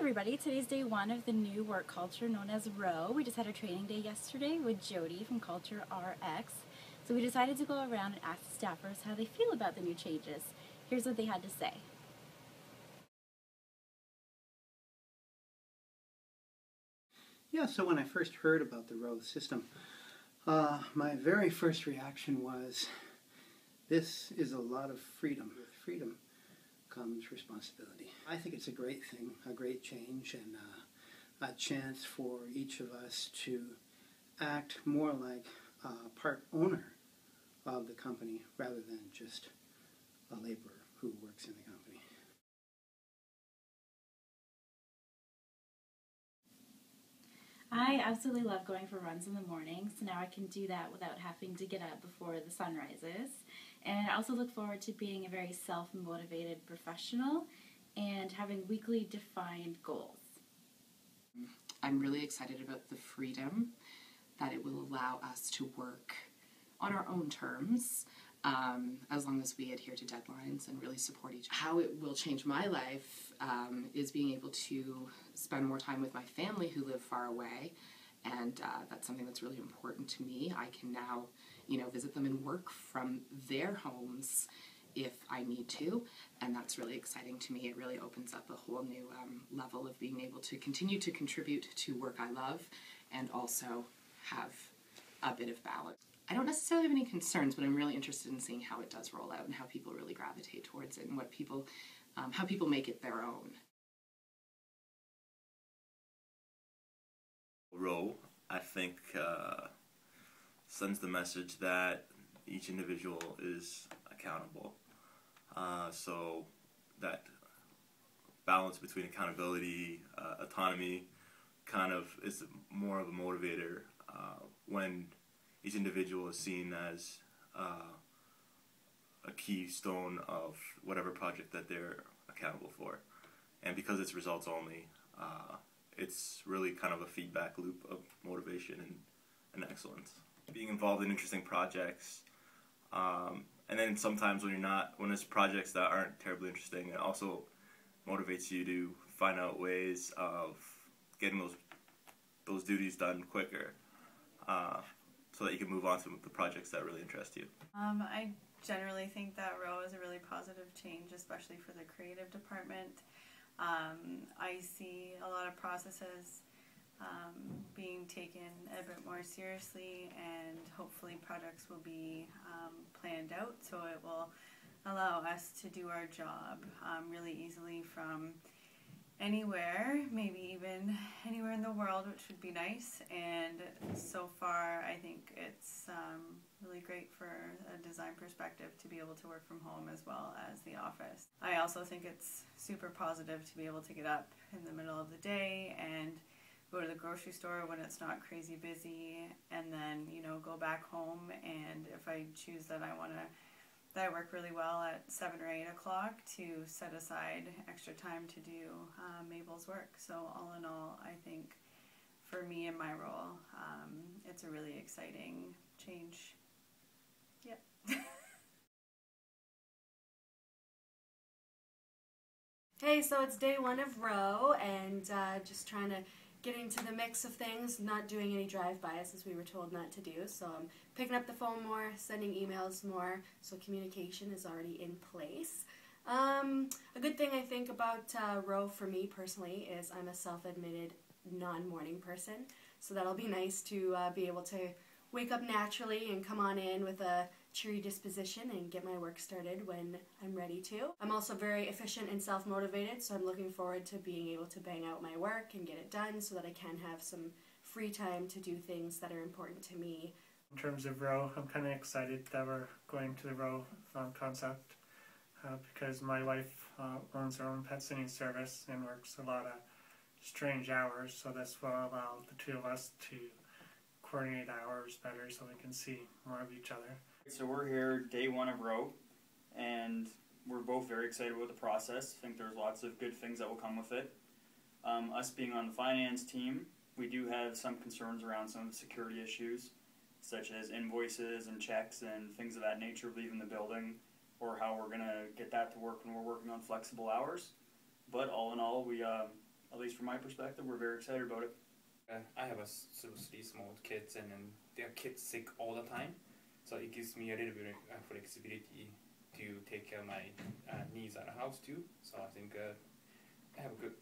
everybody, today's day one of the new work culture known as ROWE. We just had a training day yesterday with Jody from Culture RX. So we decided to go around and ask the staffers how they feel about the new changes. Here's what they had to say. Yeah, so when I first heard about the ROWE system, my very first reaction was, this is a lot of freedom. With freedom comes responsibility. I think it's a great thing, a great change, and a chance for each of us to act more like a part owner of the company rather than just a laborer who works in the company. I absolutely love going for runs in the morning, so now I can do that without having to get up before the sun rises. And I also look forward to being a very self-motivated professional and having weekly defined goals. I'm really excited about the freedom that it will allow us to work on our own terms, as long as we adhere to deadlines and really support each other. How it will change my life is being able to spend more time with my family who live far away, and that's something that's really important to me. I can now, visit them and work from their homes if I need to, and that's really exciting to me. It really opens up a whole new level of being able to continue to contribute to work I love and also have a bit of balance. I don't necessarily have any concerns, but I'm really interested in seeing how it does roll out and how people really gravitate towards it and what people, how people make it their own. ROWE, I think, sends the message that each individual is accountable. So that balance between accountability, autonomy, kind of is more of a motivator when each individual is seen as a keystone of whatever project that they're accountable for. And because it's results only, it's really kind of a feedback loop of motivation and excellence. Being involved in interesting projects, and then sometimes when it's projects that aren't terribly interesting, it also motivates you to find out ways of getting those duties done quicker, so that you can move on to the projects that really interest you. I generally think that ROWE is a really positive change, especially for the creative department. I see a lot of processes being taken a bit more seriously, and hopefully projects will be planned out, so it will allow us to do our job really easily from anywhere, maybe even anywhere in the world, which would be nice. And so far I think it's really great for a design perspective to be able to work from home as well as the office. I also think it's super positive to be able to get up in the middle of the day and go to the grocery store when it's not crazy busy, and then go back home, and if I choose that I work really well at 7 or 8 o'clock, to set aside extra time to do Mabel's work. So all in all, I think for me and my role, it's a really exciting change. Yep. Hey, so it's day one of ROWE, and just trying to get into the mix of things, not doing any drive-bys as we were told not to do. So I'm picking up the phone more, sending emails more, so communication is already in place. A good thing I think about ROWE for me personally is I'm a self-admitted non-morning person, so that'll be nice to be able to wake up naturally and come on in with a cheery disposition and get my work started when I'm ready to. I'm also very efficient and self-motivated, so I'm looking forward to being able to bang out my work and get it done so that I can have some free time to do things that are important to me. In terms of ROWE, I'm kind of excited that we're going to the ROWE concept because my wife owns her own pet sitting service and works a lot of strange hours, so this will allow the two of us to coordinate hours better so we can see more of each other. So we're here day one of ROWE, and we're both very excited about the process. I think there's lots of good things that will come with it. Us being on the finance team, we do have some concerns around some of the security issues, such as invoices and checks and things of that nature leaving the building, or how we're going to get that to work when we're working on flexible hours. But all in all, we at least from my perspective, we're very excited about it. I have three small kids, and they are kids sick all the time, so it gives me a little bit of flexibility to take care of my needs at the house too. So I think I have a good